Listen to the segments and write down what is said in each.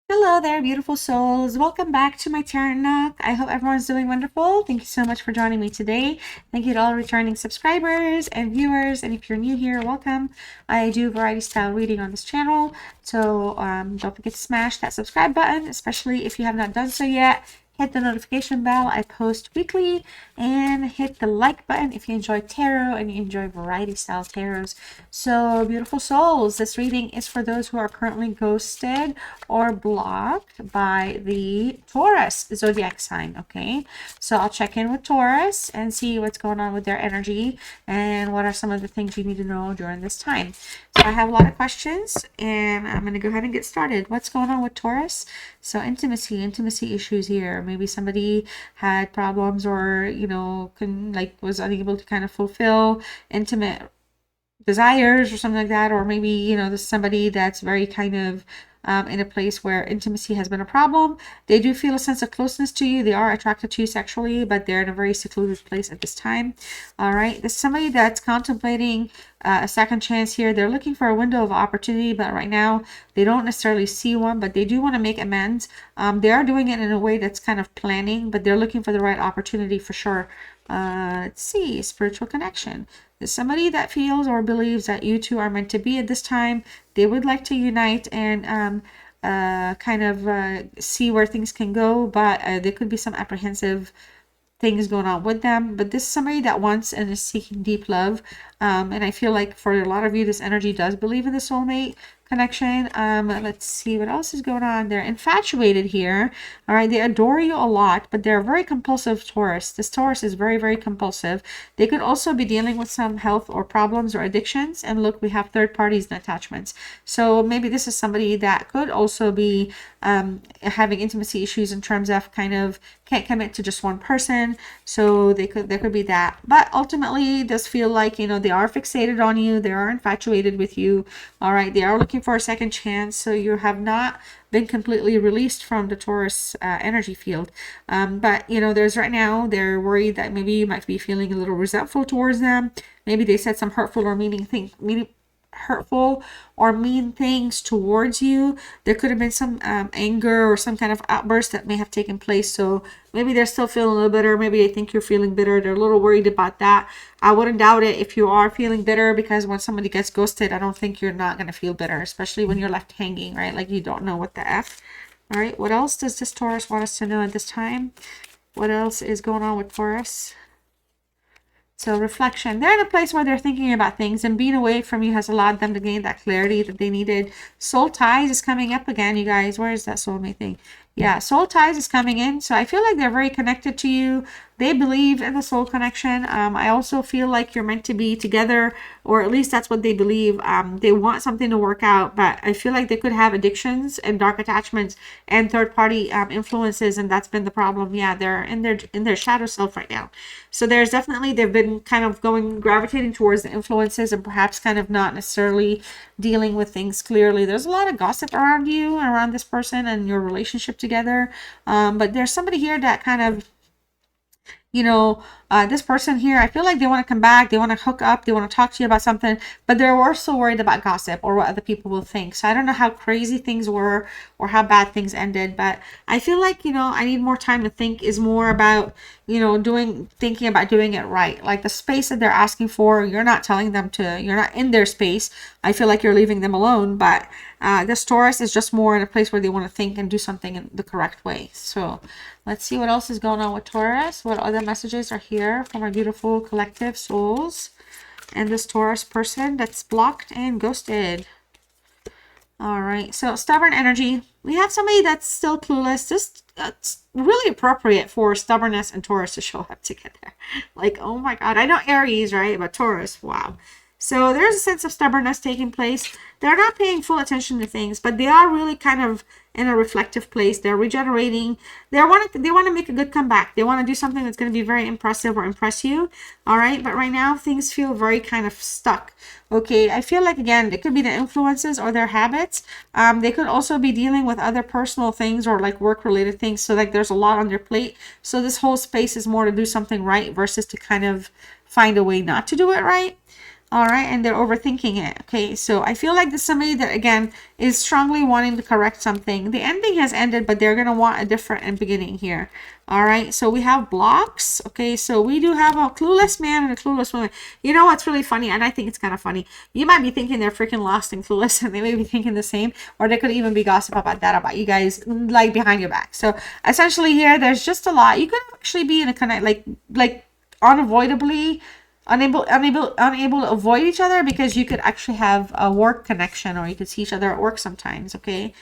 Hello there, beautiful souls. Welcome back to my Tarot Nook. I hope everyone's doing wonderful. Thank you so much for joining me today. Thank you to all returning subscribers and viewers. And if you're new here, welcome. I do variety style reading on this channel. So don't forget to smash that subscribe button, especially if you have not done so yet. Hit the notification bell. I post weekly, and hit the like button if you enjoy tarot and you enjoy variety style tarots. So beautiful souls, this reading is for those who are currently ghosted or blocked by the Taurus zodiac sign. Okay, so I'll check in with Taurus and see what's going on with their energy and what are some of the things you need to know during this time. So I have a lot of questions, and I'm going to go ahead and get started. What's going on with Taurus? So intimacy issues here. Maybe somebody had problems, or was unable to kind of fulfill intimate desires or something like that. Or maybe there's somebody that's very kind of in a place where intimacy has been a problem. They do feel a sense of closeness to you. They are attracted to you sexually, but they're in a very secluded place at this time. All right, there's somebody that's contemplating a second chance here. They're looking for a window of opportunity, but right now they don't necessarily see one, but they do want to make amends. They are doing it in a way that's kind of planning, but they're looking for the right opportunity for sure. Let's see, spiritual connection. There's somebody that feels or believes that you two are meant to be at this time. They would like to unite and see where things can go, but there could be some apprehensive things going on with them. But this is somebody that wants and is seeking deep love. And I feel like for a lot of you, this energy does believe in the soulmate connection. Let's see what else is going on. They're infatuated here. All right, they adore you a lot, but they're a very compulsive Taurus. This Taurus is very, very compulsive. They could also be dealing with some health or problems or addictions. And look, we have third parties and attachments. So maybe this is somebody that could also be having intimacy issues in terms of kind of can't commit to just one person. So there could be that. But ultimately, it does feel like they are fixated on you. They are infatuated with you. All right, they are looking for a second chance. So you have not been completely released from the Taurus energy field. But there's right now, they're worried that maybe you might be feeling a little resentful towards them. Maybe they said some hurtful or mean things towards you. There could have been some anger or some kind of outburst that may have taken place. So maybe they're still feeling a little bitter. Maybe they think you're feeling bitter. They're a little worried about that. I wouldn't doubt it if you are feeling bitter, because when somebody gets ghosted, I don't think you're not going to feel bitter, especially when you're left hanging, right? Like you don't know what the F. All right, what else does this Taurus want us to know at this time? What else is going on with Taurus? So reflection, they're in a place where they're thinking about things, and being away from you has allowed them to gain that clarity that they needed. Soul ties is coming up again, you guys. Where is that soulmate thing? Yeah, soul ties is coming in. So I feel like they're very connected to you. They believe in the soul connection. I also feel like you're meant to be together, or at least that's what they believe. They want something to work out, but I feel like they could have addictions and dark attachments and third-party influences, and that's been the problem. Yeah, they're in their shadow self right now. So they've been kind of gravitating towards the influences, and perhaps kind of not necessarily dealing with things clearly. There's a lot of gossip around you, around this person and your relationship together. But there's somebody here that kind of this person here, I feel like they want to come back, they want to hook up, they want to talk to you about something, but they're also worried about gossip or what other people will think. So I don't know how crazy things were or how bad things ended, but I feel like, I need more time to think is more about, thinking about doing it right. Like the space that they're asking for, you're not telling them you're not in their space. I feel like you're leaving them alone, but this Taurus is just more in a place where they want to think and do something in the correct way. So let's see what else is going on with Taurus. What other messages are here from our beautiful collective souls and this Taurus person that's blocked and ghosted. All right, so stubborn energy. We have somebody that's still clueless. It's really appropriate for stubbornness and Taurus to show up together. Like, oh my God, I know Aries, right? But Taurus, wow. So there's a sense of stubbornness taking place. They're not paying full attention to things, but they are really kind of in a reflective place. They're regenerating. They want to make a good comeback. They want to do something that's going to be very impressive or impress you. All right, but right now things feel very kind of stuck. Okay, I feel like, again, it could be the influences or their habits. They could also be dealing with other personal things or like work-related things. So like there's a lot on their plate. So this whole space is more to do something right versus to kind of find a way not to do it right. All right, and they're overthinking it. Okay, so I feel like there's somebody that, again, is strongly wanting to correct something. The ending has ended, but they're going to want a different beginning here. All right, so we have blocks. Okay, so we do have a clueless man and a clueless woman. You know what's really funny, and I think it's kind of funny. You might be thinking they're freaking lost and clueless, and they may be thinking the same, or they could even be gossip about that about you guys, like behind your back. So essentially, here there's just a lot. You could actually be in a connect, like unavoidably unable to avoid each other, because you could actually have a work connection, or you could see each other at work sometimes. Okay,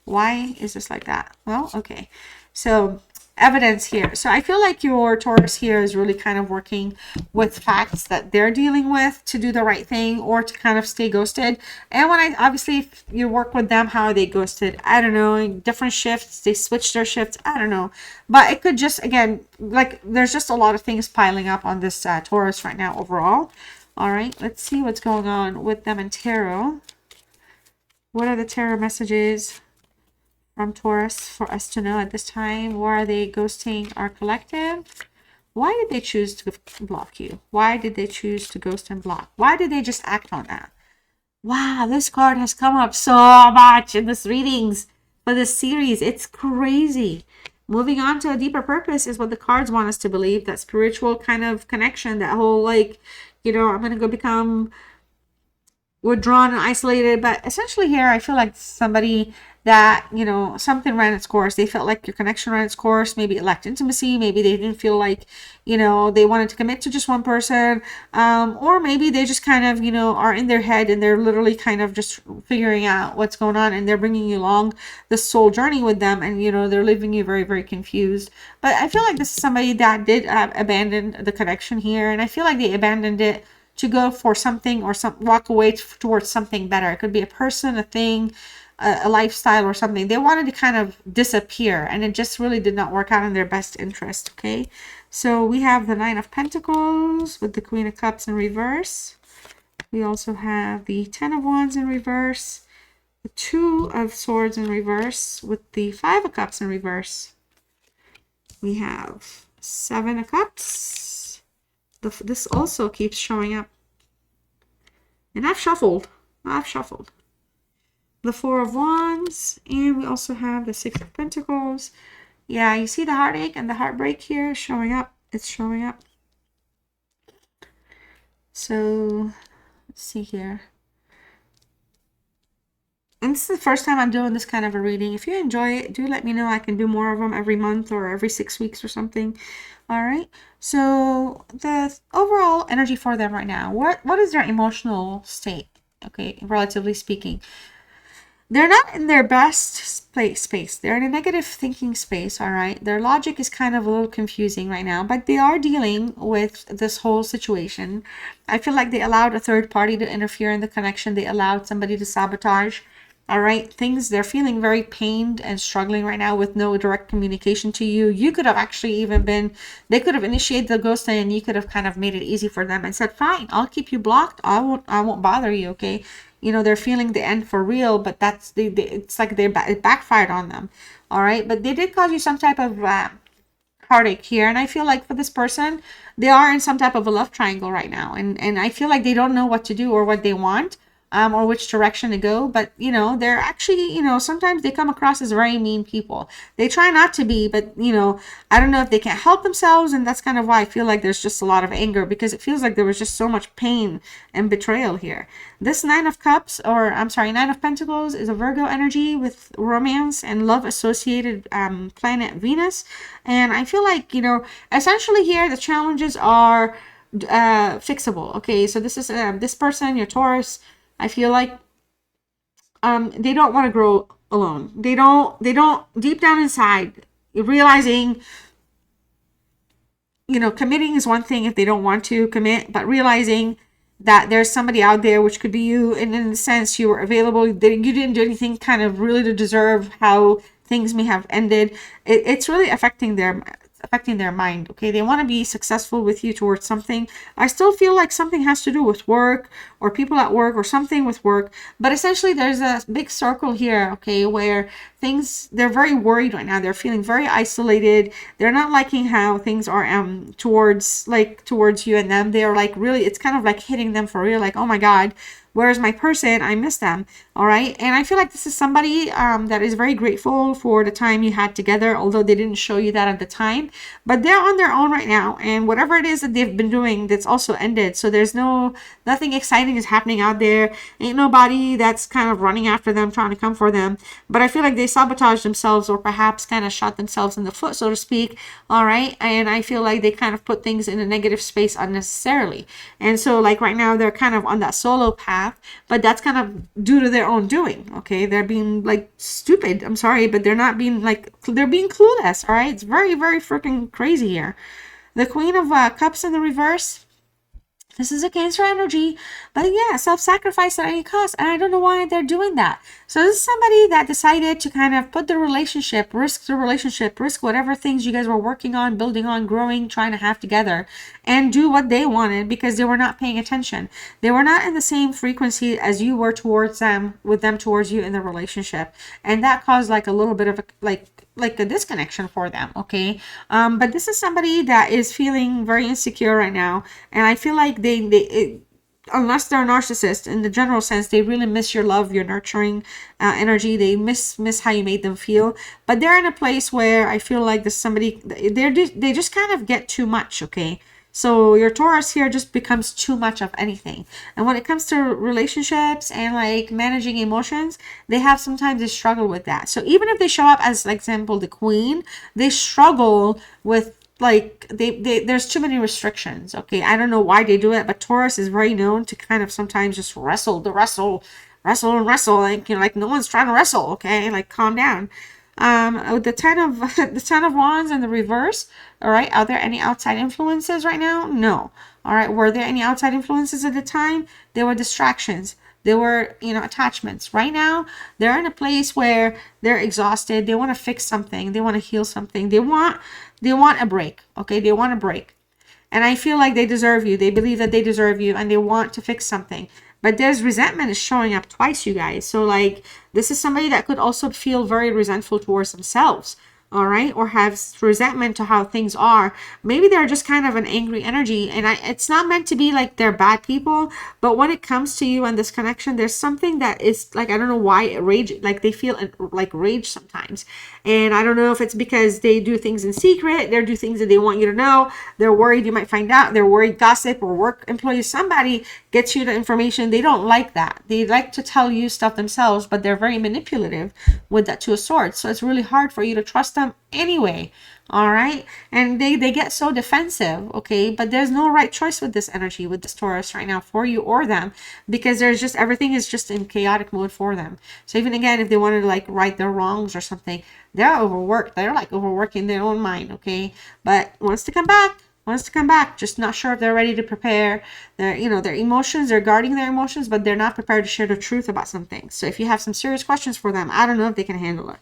why is this like that? Well, okay, so evidence here. So I feel like your Taurus here is really kind of working with facts that they're dealing with to do the right thing, or to kind of stay ghosted. And when I obviously, if you work with them, how are they ghosted? I don't know. Different shifts, they switch their shifts, I don't know. But it could just, again, like, there's just a lot of things piling up on this Taurus right now overall. All right, let's see what's going on with them in tarot. What are the tarot messages from Taurus for us to know at this time? Why are they ghosting our collective? Why did they choose to block you? Why did they choose to ghost and block? Why did they just act on that? Wow, this card has come up so much in this readings for this series. It's crazy. Moving on to a deeper purpose is what the cards want us to believe. That spiritual kind of connection, that whole, like, you know, I'm going to go become withdrawn and isolated. But essentially here, I feel like somebody that, you know, something ran its course. They felt like your connection ran its course. Maybe it lacked intimacy. Maybe they didn't feel like, you know, they wanted to commit to just one person. Or maybe they just kind of, you know, are in their head and they're literally kind of just figuring out what's going on, and they're bringing you along this soul journey with them, and, you know, they're leaving you very, very confused. But I feel like this is somebody that did abandon the connection here, and I feel like they abandoned it to go for something, or walk away towards something better. It could be a person, a thing, a lifestyle, or something. They wanted to kind of disappear, and it just really did not work out in their best interest. Okay, so we have the Nine of Pentacles with the Queen of Cups in reverse. We also have the Ten of Wands in reverse, the Two of Swords in reverse with the Five of Cups in reverse. We have Seven of Cups. This also keeps showing up. And I've shuffled. The Four of Wands. And we also have the Six of Pentacles. Yeah, you see the heartache and the heartbreak here showing up. It's showing up. So, let's see here. And this is the first time I'm doing this kind of a reading. If you enjoy it, do let me know. I can do more of them every month or every 6 weeks or something. All right. So the overall energy for them right now, what is their emotional state? Okay, relatively speaking. They're not in their best space. They're in a negative thinking space, all right? Their logic is kind of a little confusing right now, but they are dealing with this whole situation. I feel like they allowed a third party to interfere in the connection. They allowed somebody to sabotage, all right? They're feeling very pained and struggling right now with no direct communication to you. You could have actually they could have initiated the ghosting, and you could have kind of made it easy for them and said, fine, I'll keep you blocked. I won't bother you, okay? You know, they're feeling the end for real, but it's like it backfired on them. All right. But they did cause you some type of heartache here. And I feel like for this person, they are in some type of a love triangle right now. And I feel like they don't know what to do or what they want. Or which direction to go. But, you know, they're actually, you know, sometimes they come across as very mean people. They try not to be, but, you know, I don't know if they can't help themselves. And that's kind of why I feel like there's just a lot of anger, because it feels like there was just so much pain and betrayal here. This Nine of Pentacles is a Virgo energy with romance and love associated planet Venus. And I feel like, you know, essentially here the challenges are fixable. Okay, so this is this person, your Taurus, I feel like they don't want to grow alone. They don't deep down inside, realizing, you know, committing is one thing if they don't want to commit, but realizing that there's somebody out there, which could be you, and in a sense you were available, you didn't do anything kind of really to deserve how things may have ended. It's really affecting them. affecting their mind. Okay, they want to be successful with you towards something. I still feel like something has to do with work or people at work or something with work, but essentially there's a big circle here, okay, where things, they're very worried right now. They're feeling very isolated. They're not liking how things are towards you and them. They're like, really, it's kind of like hitting them for real, like, oh my God, where's my person? I miss them. All right. And I feel like this is somebody that is very grateful for the time you had together, although they didn't show you that at the time. But they're on their own right now. And whatever it is that they've been doing, that's also ended. So there's nothing exciting is happening out there. Ain't nobody that's kind of running after them, trying to come for them. But I feel like they sabotaged themselves, or perhaps kind of shot themselves in the foot, so to speak. All right. And I feel like they kind of put things in a negative space unnecessarily. And so like right now, they're kind of on that solo path. But that's kind of due to their own doing. Okay, they're being like stupid, I'm sorry, but they're not being like, they're being clueless. All right, it's very, very freaking crazy here. The Queen of Cups in the reverse, this is a Cancer energy, but yeah, self-sacrifice at any cost. And I don't know why they're doing that. So this is somebody that decided to kind of put the relationship, risk whatever things you guys were working on, building on, growing, trying to have together, and do what they wanted because they were not paying attention. They were not in the same frequency as you were towards them, with them towards you in the relationship. And that caused like a little bit of a, like a disconnection for them. Okay. But this is somebody that is feeling very insecure right now. And I feel like unless they're a narcissist in the general sense, they really miss your love, your nurturing energy. They miss how you made them feel. But they're in a place where I feel like there's somebody, they just kind of get too much. Okay. So your Taurus here just becomes too much of anything. And when it comes to relationships and like managing emotions, sometimes they struggle with that. So even if they show up as, like, example, the Queen, they struggle with, like, there's too many restrictions. Okay, I don't know why they do it, but Taurus is very known to kind of sometimes just wrestle, like, you know, like no one's trying to wrestle. Okay, like calm down. The ten of wands in the reverse. All right, are there any outside influences right now? No. All right, were there any outside influences at the time? There were distractions. There were, attachments. Right now, they're in a place where they're exhausted. They want to fix something. They want to heal something. They want a break. Okay, they want a break. And I feel like they deserve you. They believe that they deserve you and they want to fix something. But there's resentment is showing up twice, you guys. So like, this is somebody that could also feel very resentful towards themselves. All right, or have resentment to how things are. Maybe they're just kind of an angry energy, and it's not meant to be like they're bad people, but when it comes to you and this connection, there's something that is like, I don't know why it rage, like they feel like rage sometimes. And I don't know if it's because they do things in secret, they do things that they want you to know, they're worried you might find out, they're worried gossip or work employees, somebody gets you the information. They don't like that. They like to tell you stuff themselves, but they're very manipulative with that Two of Swords. So it's really hard for you to trust them anyway. All right, and they get so defensive. Okay, but there's no right choice with this energy, with this Taurus right now, for you or them, because there's just, everything is just in chaotic mode for them. So even again, if they wanted to like right their wrongs or something, they're overworked. They're like overworking their own mind. Okay, but wants to come back, just not sure if they're ready to prepare their emotions. They're guarding their emotions, but they're not prepared to share the truth about some things. So if you have some serious questions for them, I don't know if they can handle it.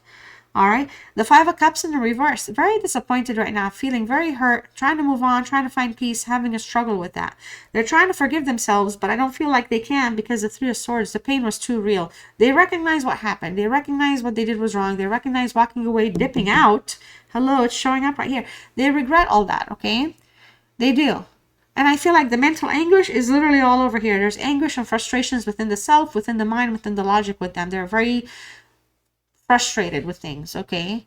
All right, the Five of Cups in the reverse, very disappointed right now, feeling very hurt, trying to move on, trying to find peace, having a struggle with that. They're trying to forgive themselves, but I don't feel like they can, because the Three of Swords, the pain was too real. They recognize what happened. They recognize what they did was wrong. They recognize walking away, dipping out. Hello, it's showing up right here. They regret all that. Okay, they do. And I feel like the mental anguish is literally all over here. There's anguish and frustrations within the self, within the mind, within the logic with them. They're very frustrated with things. Okay,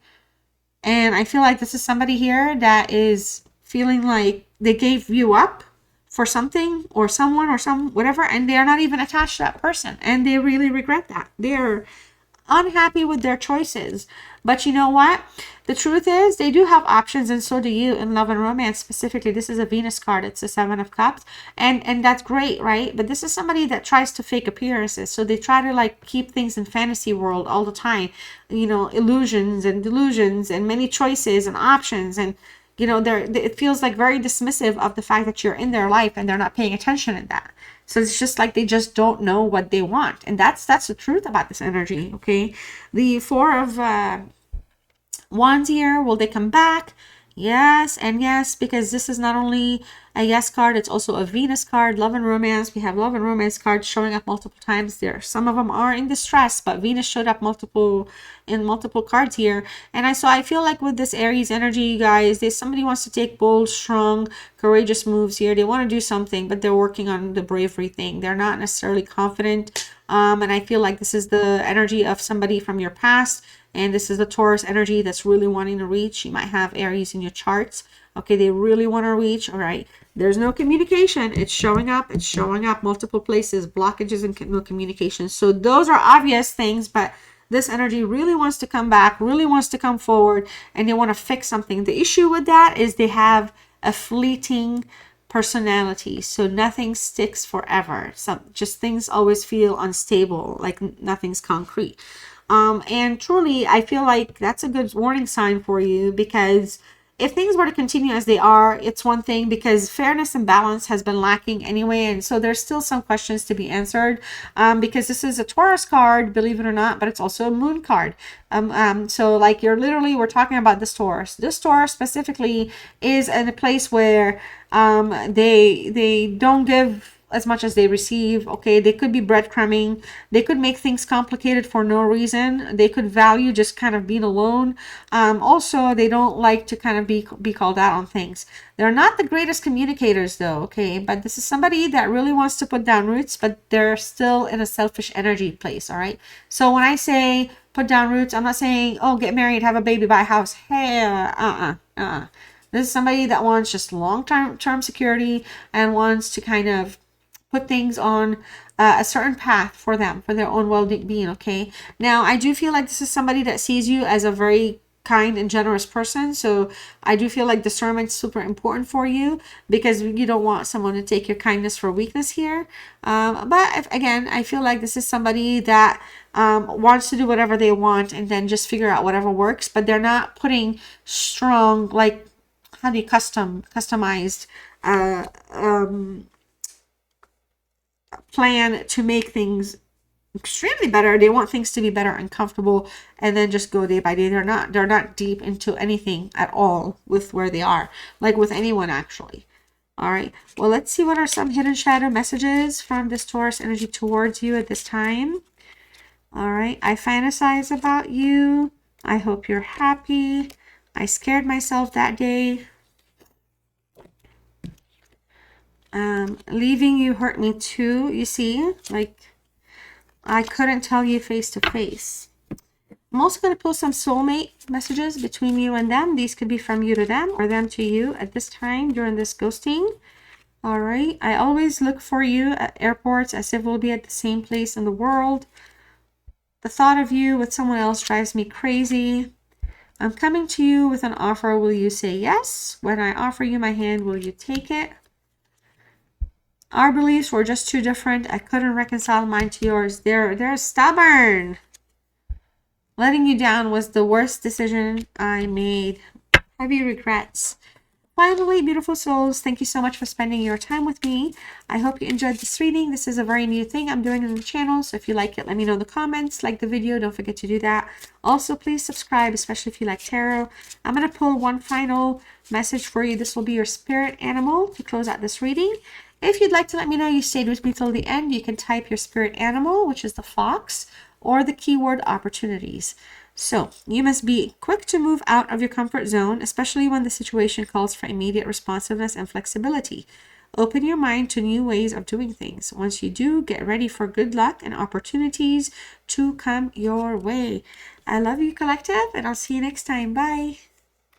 and I feel like this is somebody here that is feeling like they gave you up for something or someone or whatever, and they're not even attached to that person, and they really regret that. They're unhappy with their choices. But you know what? The truth is, they do have options, and so do you in love and romance. Specifically, this is a Venus card. It's a Seven of Cups, and that's great, right? But this is somebody that tries to fake appearances. So they try to like keep things in fantasy world all the time, illusions and delusions and many choices and options, and it feels like very dismissive of the fact that you're in their life and they're not paying attention in that. So it's just like they just don't know what they want, and that's the truth about this energy. Okay, the Four of Wands here, will they come back? Yes, and yes, because this is not only a yes card, it's also a Venus card, love and romance. We have love and romance cards showing up multiple times there. Some of them are in distress, but Venus showed up multiple cards here. And I feel like with this Aries energy, you guys, there's somebody wants to take bold, strong, courageous moves here. They want to do something, but they're working on the bravery thing. They're not necessarily confident. And I feel like this is the energy of somebody from your past. And this is the Taurus energy that's really wanting to reach. You might have Aries in your charts. Okay, they really want to reach. All right. There's no communication. It's showing up. It's showing up multiple places. Blockages and no communication. So those are obvious things, but this energy really wants to come back, really wants to come forward, and they want to fix something. The issue with that is they have a fleeting personality, so nothing sticks forever. Just things always feel unstable, like nothing's concrete. And truly, I feel like that's a good warning sign for you, because if things were to continue as they are, it's one thing, because fairness and balance has been lacking anyway. And so there's still some questions to be answered, because this is a Taurus card, believe it or not, but it's also a moon card. So like we're talking about this Taurus. This Taurus specifically is in a place where they don't give as much as they receive. Okay, they could be breadcrumbing. They could make things complicated for no reason. They could value just kind of being alone. Also, they don't like to kind of be called out on things. They're not the greatest communicators though. Okay, but this is somebody that really wants to put down roots, but they're still in a selfish energy place. All right, so when I say put down roots, I'm not saying, oh, get married, have a baby, buy a house. Hey, this is somebody that wants just long-term security and wants to kind of put things on a certain path for them, for their own well-being. Okay, now I do feel like this is somebody that sees you as a very kind and generous person, so I do feel like discernment's super important for you, because you don't want someone to take your kindness for weakness here. But again, I feel like this is somebody that wants to do whatever they want and then just figure out whatever works, but they're not putting strong, like, how do you customized plan to make things extremely better. They want things to be better and comfortable, and then just go day by day. They're not deep into anything at all with where they are, like with anyone actually. All right, well, let's see what are some hidden shadow messages from this Taurus energy towards you at this time. All right, I fantasize about you. I hope you're happy. I scared myself that day. Leaving you hurt me too. You see, like, I couldn't tell you face to face. I'm also going to pull some soulmate messages between you and them. These could be from you to them or them to you at this time during this ghosting. All right, I always look for you at airports as if we'll be at the same place in the world. The thought of you with someone else drives me crazy. I'm coming to you with an offer. Will you say yes? When I offer you my hand, will you take it? Our beliefs were just too different. I couldn't reconcile mine to yours. They're stubborn. Letting you down was the worst decision I made. Heavy regrets. Finally, beautiful souls, thank you so much for spending your time with me. I hope you enjoyed this reading. This is a very new thing I'm doing on the channel, so if you like it, let me know in the comments. Like the video, don't forget to do that. Also, please subscribe, especially if you like tarot. I'm going to pull one final message for you. This will be your spirit animal to close out this reading. If you'd like to let me know you stayed with me till the end, you can type your spirit animal, which is the fox, or the keyword opportunities. So you must be quick to move out of your comfort zone, especially when the situation calls for immediate responsiveness and flexibility. Open your mind to new ways of doing things. Once you do, get ready for good luck and opportunities to come your way. I love you, collective, and I'll see you next time. Bye.